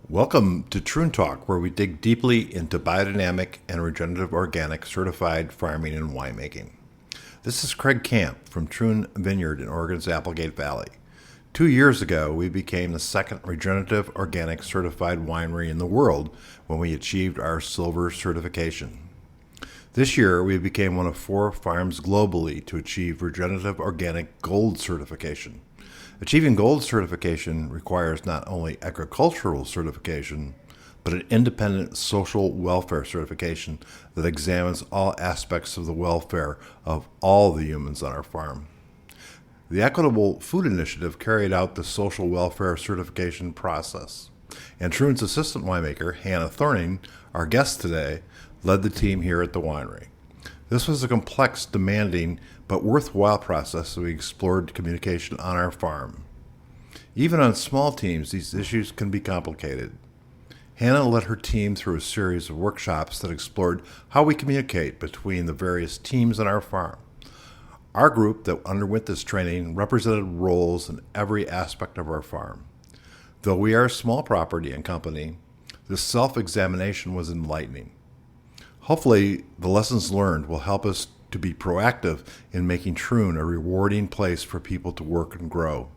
Welcome to Troon Talk, where we dig deeply into biodynamic and regenerative organic certified farming and winemaking. This is Craig Camp from Troon Vineyard in Oregon's Applegate Valley. 2 years ago, we became the second regenerative organic certified winery in the world when we achieved our silver certification. This year, we became one of 4 farms globally to achieve Regenerative Organic Gold Certification. Achieving gold certification requires not only agricultural certification, but an independent social welfare certification that examines all aspects of the welfare of all the humans on our farm. The Equitable Food Initiative carried out the social welfare certification process, and Troon's assistant winemaker, Hannah Thorning, our guest today, led the team here at the winery. This was a complex, demanding, but worthwhile process as we explored communication on our farm. Even on small teams, these issues can be complicated. Hannah led her team through a series of workshops that explored how we communicate between the various teams on our farm. Our group that underwent this training represented roles in every aspect of our farm. Though we are a small property and company, this self-examination was enlightening. Hopefully, the lessons learned will help us to be proactive in making Troon a rewarding place for people to work and grow.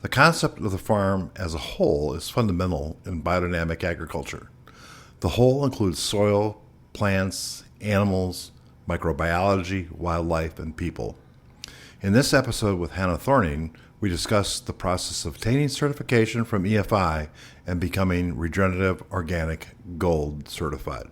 The concept of the farm as a whole is fundamental in biodynamic agriculture. The whole includes soil, plants, animals, microbiology, wildlife, and people. In this episode with Hannah Thorning, we discuss the process of obtaining certification from EFI and becoming Regenerative Organic Gold Certified.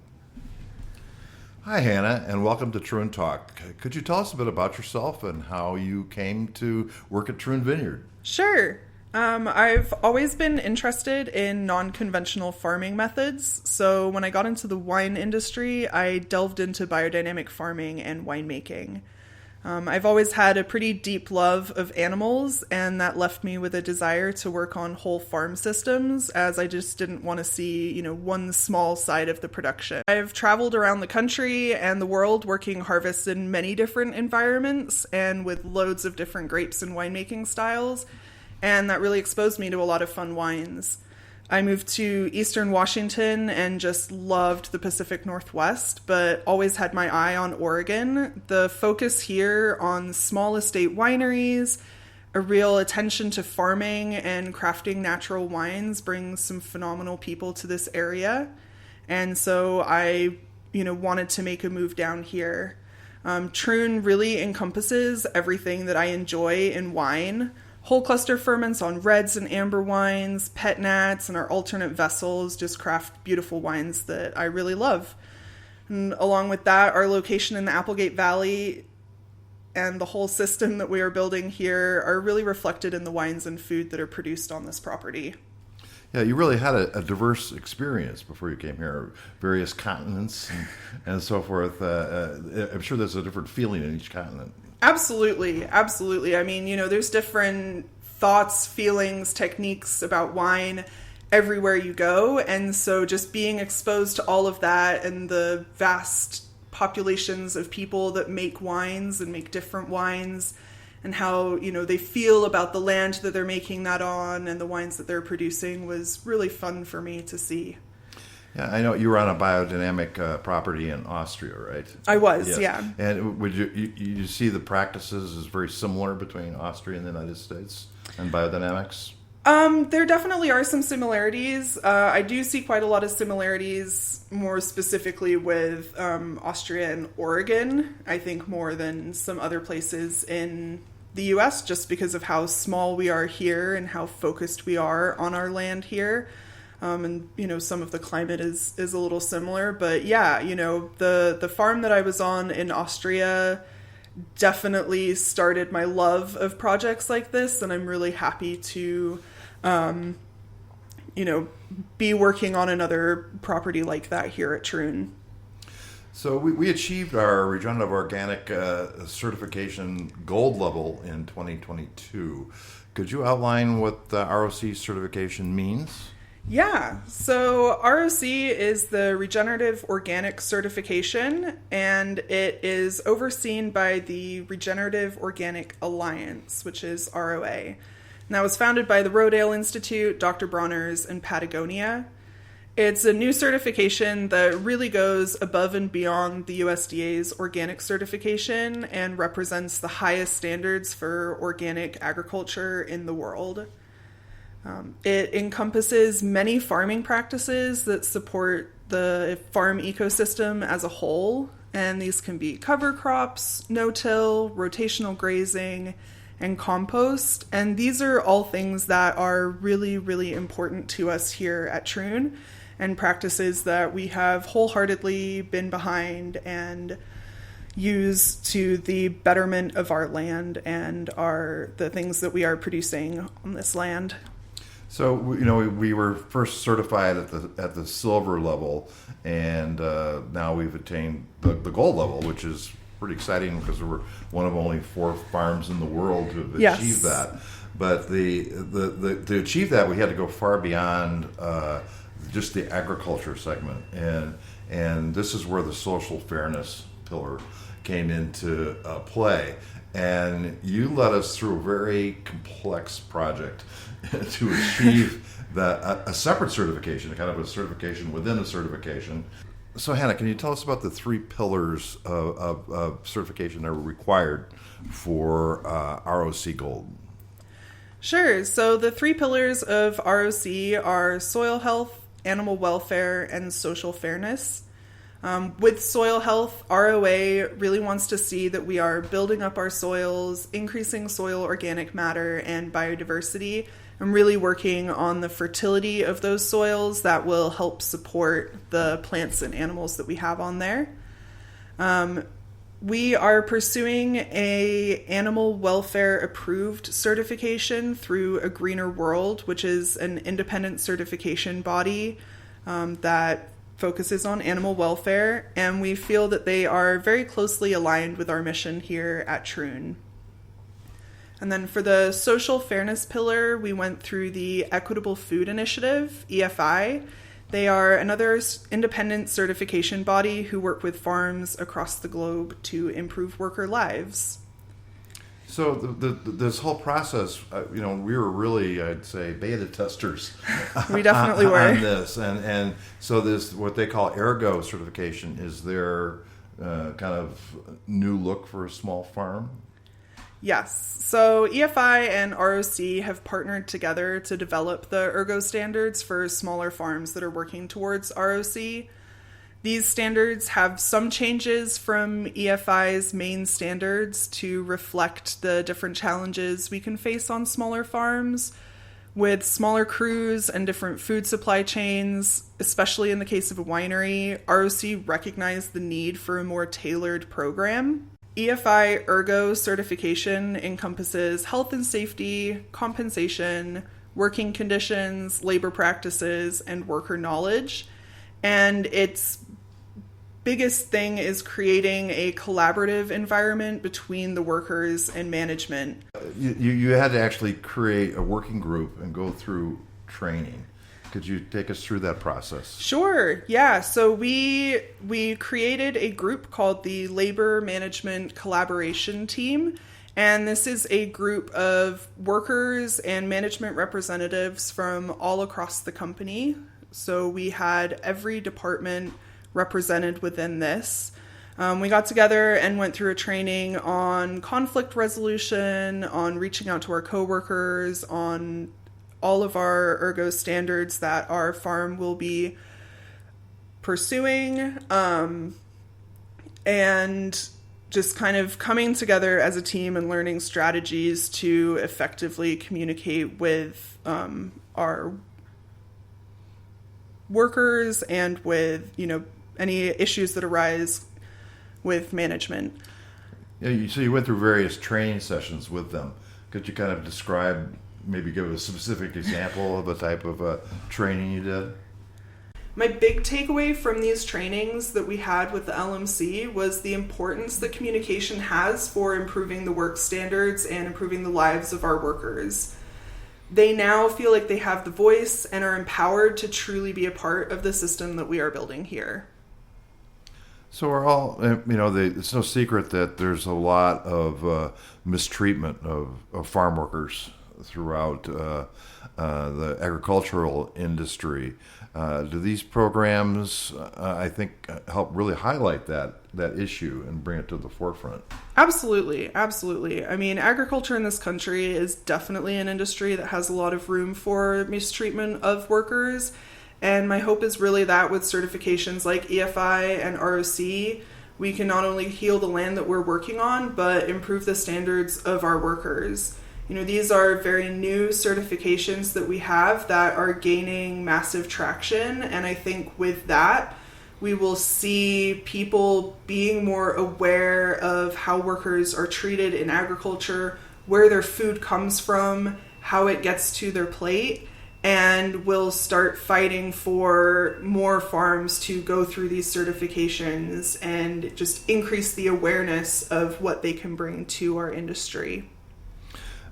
Hi, Hannah, and welcome to Troon Talk. Could you tell us a bit about yourself and how you came to work at Troon Vineyard? Sure. I've always been interested in non-conventional farming methods. So when I got into the wine industry, I delved into biodynamic farming and winemaking. I've always had a pretty deep love of animals, and that left me with a desire to work on whole farm systems, as I just didn't want to see, one small side of the production. I've traveled around the country and the world working harvests in many different environments and with loads of different grapes and winemaking styles, and that really exposed me to a lot of fun wines. I moved to Eastern Washington and just loved the Pacific Northwest, but always had my eye on Oregon. The focus here on small estate wineries, a real attention to farming and crafting natural wines brings some phenomenal people to this area. And so I, wanted to make a move down here. Troon really encompasses everything that I enjoy in wine. Whole cluster ferments on reds and amber wines, pet nats, and our alternate vessels just craft beautiful wines that I really love. And along with that, our location in the Applegate Valley and the whole system that we are building here are really reflected in the wines and food that are produced on this property. Yeah, you really had a diverse experience before you came here, various continents and so forth. I'm sure there's a different feeling in each continent. Absolutely. I mean, there's different thoughts, feelings, techniques about wine everywhere you go. And so just being exposed to all of that and the vast populations of people that make wines and make different wines and how, they feel about the land that they're making that on and the wines that they're producing was really fun for me to see. Yeah, I know you were on a biodynamic property in Austria, right? I was, yes. Yeah. And would you see the practices as very similar between Austria and the United States and biodynamics? There definitely are some similarities. I do see quite a lot of similarities, more specifically with Austria and Oregon, I think more than some other places in the U.S., just because of how small we are here and how focused we are on our land here. And, some of the climate is a little similar. But yeah, the farm that I was on in Austria definitely started my love of projects like this. And I'm really happy to, be working on another property like that here at Troon. So we achieved our Regenerative Organic Certification Gold level in 2022. Could you outline what the ROC certification means? Yeah, so ROC is the Regenerative Organic Certification, and it is overseen by the Regenerative Organic Alliance, which is ROA. And that was founded by the Rodale Institute, Dr. Bronner's, and Patagonia. It's a new certification that really goes above and beyond the USDA's organic certification and represents the highest standards for organic agriculture in the world. It encompasses many farming practices that support the farm ecosystem as a whole, and these can be cover crops, no-till, rotational grazing, and compost. And these are all things that are really, really important to us here at Troon, and practices that we have wholeheartedly been behind and use to the betterment of our land and the things that we are producing on this land. So we were first certified at the silver level, and now we've attained the gold level, which is pretty exciting because we're one of only 4 farms in the world to have achieved that. But to achieve that, we had to go far beyond just the agriculture segment, and this is where the social fairness pillar came into play. And you led us through a very complex project to achieve a separate certification, kind of a certification within a certification. So Hannah, can you tell us about the 3 pillars of certification that were required for ROC Gold? Sure. So the 3 pillars of ROC are soil health, animal welfare, and social fairness. With soil health, ROA really wants to see that we are building up our soils, increasing soil organic matter and biodiversity, and really working on the fertility of those soils that will help support the plants and animals that we have on there. We are pursuing a animal welfare approved certification through A Greener World, which is an independent certification body that focuses on animal welfare, and we feel that they are very closely aligned with our mission here at Troon. And then for the social fairness pillar, we went through the Equitable Food Initiative, EFI. They are another independent certification body who work with farms across the globe to improve worker lives. So this whole process, we were really, I'd say, beta testers. We definitely were on this, and so this what they call Ergo certification is their kind of new look for a small farm. Yes. So EFI and ROC have partnered together to develop the Ergo standards for smaller farms that are working towards ROC. These standards have some changes from EFI's main standards to reflect the different challenges we can face on smaller farms. With smaller crews and different food supply chains, especially in the case of a winery, ROC recognized the need for a more tailored program. EFI Ergo certification encompasses health and safety, compensation, working conditions, labor practices, and worker knowledge. And its biggest thing is creating a collaborative environment between the workers and management. You had to actually create a working group and go through training. Could you take us through that process? Sure. Yeah. So we created a group called the Labor Management Collaboration Team. And this is a group of workers and management representatives from all across the company. So we had every department represented within this. We got together and went through a training on conflict resolution, on reaching out to our coworkers, on all of our Ergo standards that our farm will be pursuing, and just kind of coming together as a team and learning strategies to effectively communicate with our workers and with, any issues that arise with management. Yeah, so you went through various training sessions with them. Could you kind of describe, maybe give a specific example of the type of training you did? My big takeaway from these trainings that we had with the LMC was the importance that communication has for improving the work standards and improving the lives of our workers. They now feel like they have the voice and are empowered to truly be a part of the system that we are building here. So we're all, it's no secret that there's a lot of mistreatment of farm workers throughout the agricultural industry. Do these programs, I think, help really highlight that issue and bring it to the forefront? Absolutely, absolutely. I mean, agriculture in this country is definitely an industry that has a lot of room for mistreatment of workers. And my hope is really that with certifications like EFI and ROC, we can not only heal the land that we're working on, but improve the standards of our workers. You know, these are very new certifications that we have that are gaining massive traction. And I think with that, we will see people being more aware of how workers are treated in agriculture, where their food comes from, how it gets to their plate, and will start fighting for more farms to go through these certifications and just increase the awareness of what they can bring to our industry.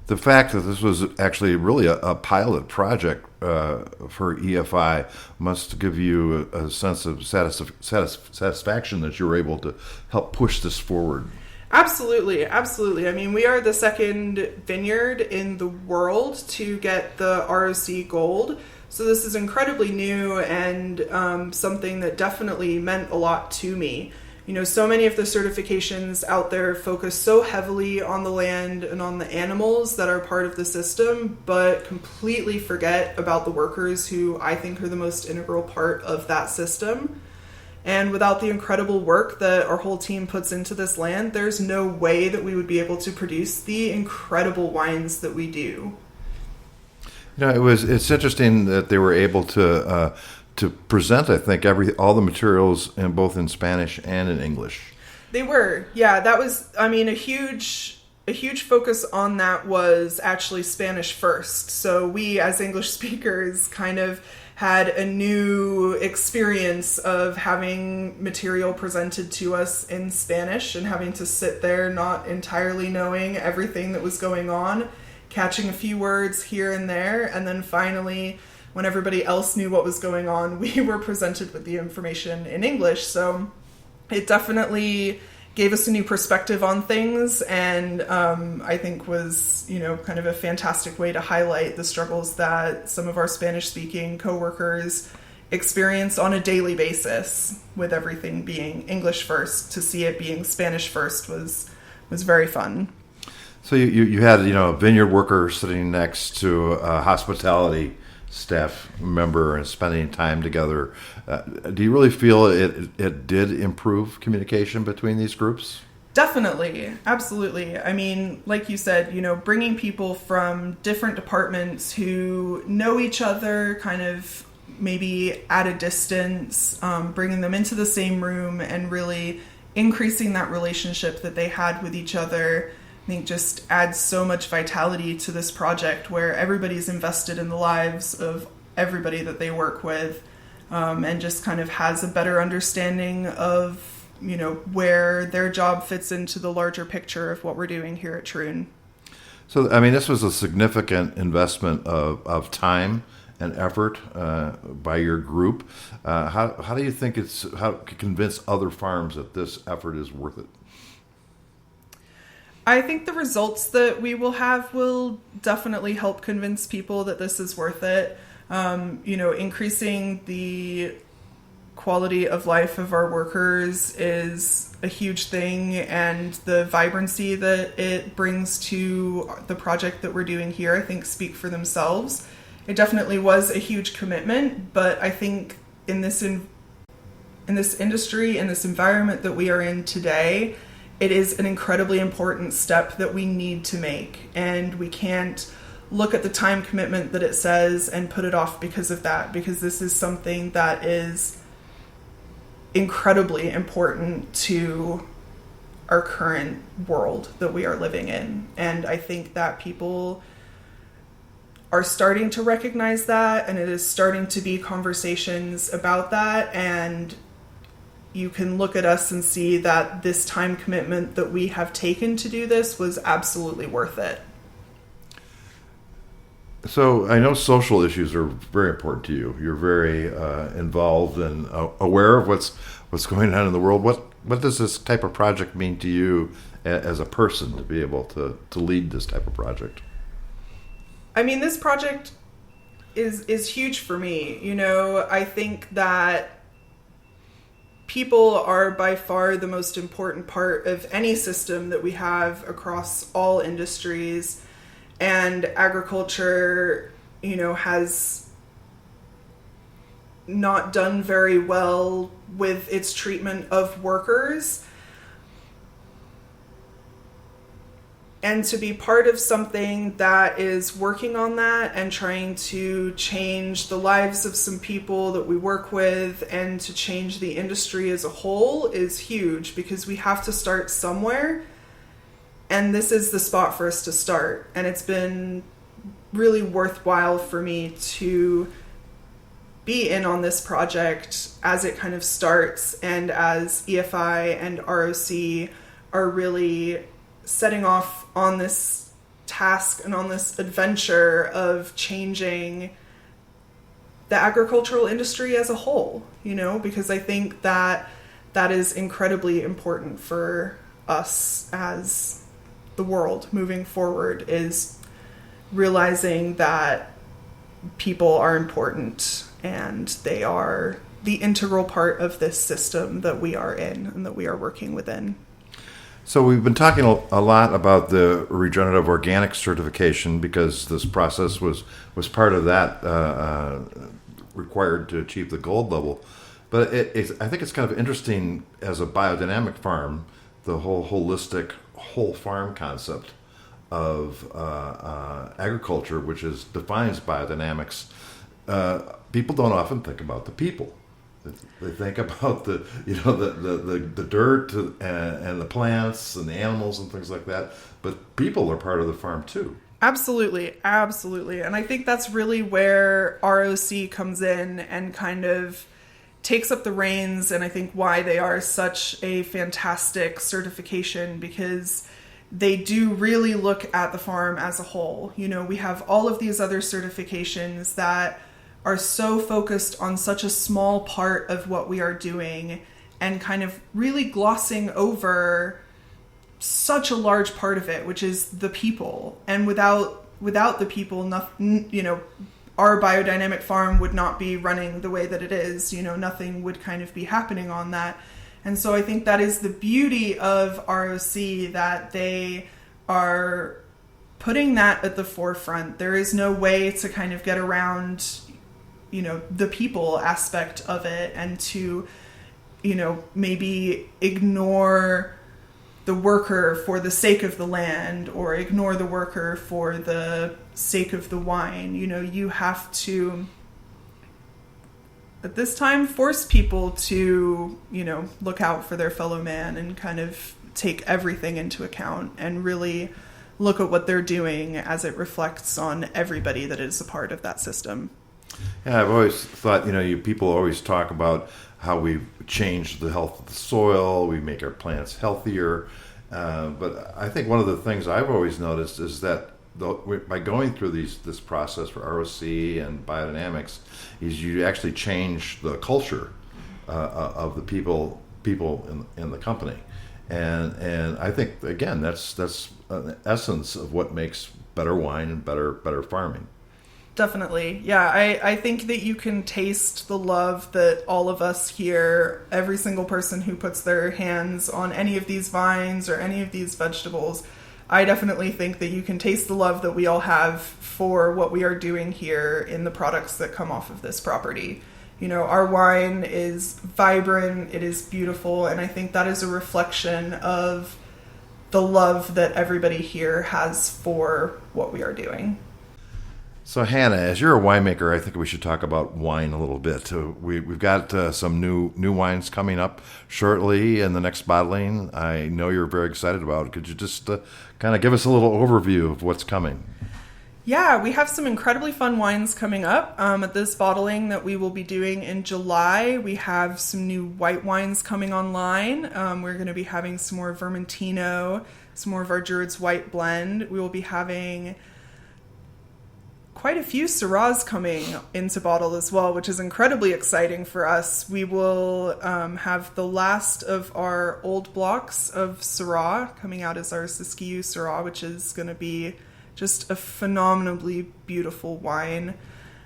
The fact that this was actually really a pilot project for EFI must give you a sense of satisfaction that you were able to help push this forward. Absolutely, absolutely. I mean, we are the second vineyard in the world to get the ROC Gold. So this is incredibly new and something that definitely meant a lot to me. You know, so many of the certifications out there focus so heavily on the land and on the animals that are part of the system, but completely forget about the workers who I think are the most integral part of that system. And without the incredible work that our whole team puts into this land, there's no way that we would be able to produce the incredible wines that we do. You know, it's interesting that they were able to present, I think, all the materials in both in Spanish and in English. They were, yeah. That was, I mean, a huge focus on that was actually Spanish first. So we, as English speakers, kind of had a new experience of having material presented to us in Spanish and having to sit there not entirely knowing everything that was going on, catching a few words here and there, and then finally, when everybody else knew what was going on, we were presented with the information in English. So it definitely gave us a new perspective on things, and I think was, you know, kind of a fantastic way to highlight the struggles that some of our Spanish-speaking coworkers experience on a daily basis, with everything being English first. To see it being Spanish first was very fun. So you had, you know, a vineyard worker sitting next to a hospitality staff member and spending time together. Do you really feel it did improve communication between these groups? Definitely. Absolutely. I mean, like you said, you know, bringing people from different departments who know each other kind of maybe at a distance, bringing them into the same room and really increasing that relationship that they had with each other, I think just adds so much vitality to this project, where everybody's invested in the lives of everybody that they work with, and just kind of has a better understanding of, you know, where their job fits into the larger picture of what we're doing here at Troon. So, I mean, this was a significant investment of time and effort by your group. How do you think how to convince other farms that this effort is worth it? I think the results that we will have will definitely help convince people that this is worth it. You know, increasing the quality of life of our workers is a huge thing, and the vibrancy that it brings to the project that we're doing here, I think, speak for themselves. It definitely was a huge commitment, but I think in this industry, in this environment that we are in today, it is an incredibly important step that we need to make, and we can't look at the time commitment that it says and put it off because of that, because this is something that is incredibly important to our current world that we are living in. And I think that people are starting to recognize that, and it is starting to be conversations about that, and you can look at us and see that this time commitment that we have taken to do this was absolutely worth it. So I know social issues are very important to you. You're very involved and aware of what's going on in the world. What does this type of project mean to you as a person, to be able to lead this type of project? I mean, this project is huge for me. You know, I think that people are by far the most important part of any system that we have across all industries, and agriculture, you know, has not done very well with its treatment of workers. And to be part of something that is working on that and trying to change the lives of some people that we work with and to change the industry as a whole is huge, because we have to start somewhere. And this is the spot for us to start. And it's been really worthwhile for me to be in on this project as it kind of starts, and as EFI and ROC are really setting off on this task and on this adventure of changing the agricultural industry as a whole, you know, because I think that that is incredibly important for us as the world moving forward, is realizing that people are important and they are the integral part of this system that we are in and that we are working within. So we've been talking a lot about the Regenerative Organic Certification, because this process was part of that required to achieve the gold level. But I think it's kind of interesting as a biodynamic farm, the whole holistic whole farm concept of agriculture, which defines biodynamics. People don't often think about the people. They think about the dirt and the plants and the animals and things like that, but people are part of the farm too. Absolutely. And I think that's really where ROC comes in and kind of takes up the reins, and I think why they are such a fantastic certification, because they do really look at the farm as a whole. You know, we have all of these other certifications that are so focused on such a small part of what we are doing and kind of really glossing over such a large part of it, which is the people. And without the people, nothing, you know, our biodynamic farm would not be running the way that it is. You know, nothing would kind of be happening on that. And so I think that is the beauty of ROC, that they are putting that at the forefront. There is no way to kind of get around, you know, the people aspect of it, and to, you know, maybe ignore the worker for the sake of the land, or ignore the worker for the sake of the wine. You know, you have to, at this time, force people to, you know, look out for their fellow man and kind of take everything into account and really look at what they're doing as it reflects on everybody that is a part of that system. Yeah, I've always thought, you know, people always talk about how we change the health of the soil, we make our plants healthier. But I think one of the things I've always noticed is that by going through this process for ROC and biodynamics, is you actually change the culture of the people in the company, and I think again that's an essence of what makes better wine and better farming. Definitely. Yeah, I think that you can taste the love that all of us here, every single person who puts their hands on any of these vines or any of these vegetables, I definitely think that you can taste the love that we all have for what we are doing here in the products that come off of this property. You know, our wine is vibrant, it is beautiful, and I think that is a reflection of the love that everybody here has for what we are doing. So Hannah, as you're a winemaker, I think we should talk about wine a little bit. We've got some new wines coming up shortly in the next bottling. I know you're very excited about it. Could you just kind of give us a little overview of what's coming? Yeah, we have some incredibly fun wines coming up at this bottling that we will be doing in July. We have some new white wines coming online. We're going to be having some more Vermentino, some more of our Druid's White blend. We will be having quite a few Syrahs coming into bottle as well, which is incredibly exciting for us. We will have the last of our old blocks of Syrah coming out as our Siskiyou Syrah, which is going to be Just a phenomenally beautiful wine.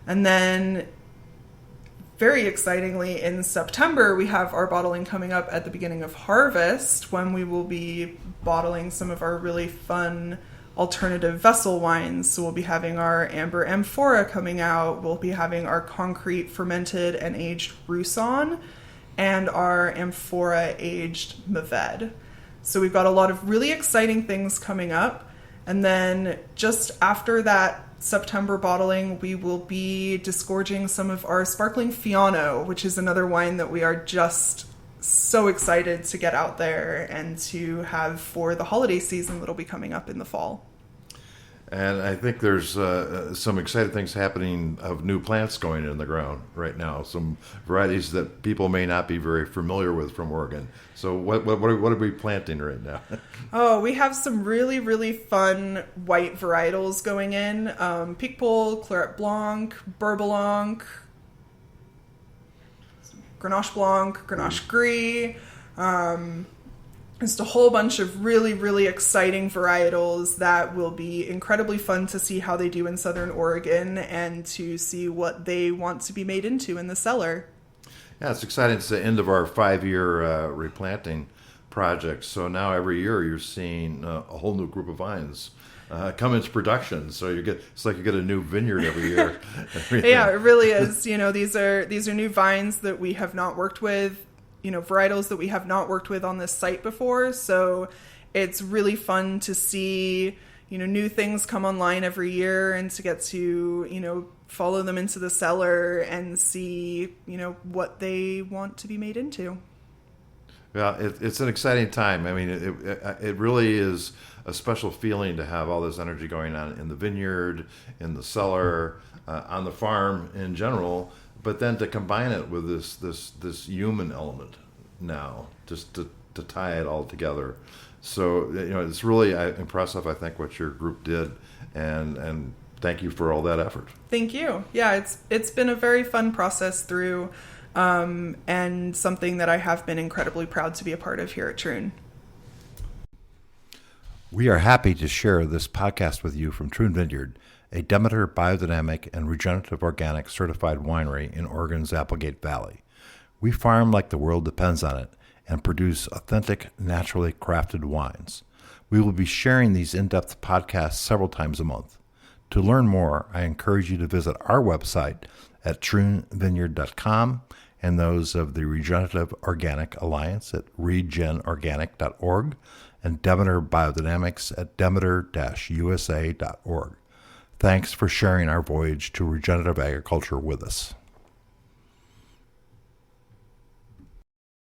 And then, very excitingly, in September, we have our bottling coming up at the beginning of harvest, when we will be bottling some of our really fun alternative vessel wines. So we'll be having our amber amphora coming out. We'll be having our concrete fermented and aged Rousson and our amphora aged Mourvèdre. So we've got a lot of really exciting things coming up. And then just after that September bottling, we will be disgorging some of our sparkling Fiano, which is another wine that we are just so excited to get out there and to have for the holiday season that'll be coming up in the fall. And I think there's some exciting things happening of new plants going in the ground right now. Some varieties that people may not be very familiar with from Oregon. So what are we planting right now? Oh, we have some really, really fun white varietals going in. Picpoul, Claret Blanc, Bourboulon, Grenache Blanc, Grenache Gris. Just a whole bunch of really, really exciting varietals that will be incredibly fun to see how they do in Southern Oregon and to see what they want to be made into in the cellar. Yeah, it's exciting. It's the end of our 5-year replanting project. So now every year you're seeing a whole new group of vines come into production. So it's like you get a new vineyard every year. Yeah, it really is. These are new vines that we have not worked with. Varietals that we have not worked with on this site before. So it's really fun to see, new things come online every year and to get to, follow them into the cellar and see, what they want to be made into. Well, it's an exciting time. I mean, it really is a special feeling to have all this energy going on in the vineyard, in the cellar, on the farm in general. But then to combine it with this human element now, just to tie it all together. So it's really impressive, I think, what your group did, and thank you for all that effort. Thank you. Yeah, it's been a very fun process through, and something that I have been incredibly proud to be a part of here at Troon. We are happy to share this podcast with you from Troon Vineyard, a Demeter biodynamic and regenerative organic certified winery in Oregon's Applegate Valley. We farm like the world depends on it and produce authentic, naturally crafted wines. We will be sharing these in-depth podcasts several times a month. To learn more, I encourage you to visit our website at troonvineyard.com and those of the Regenerative Organic Alliance at regenorganic.org and Demeter Biodynamics at demeter-usa.org. Thanks for sharing our voyage to regenerative agriculture with us.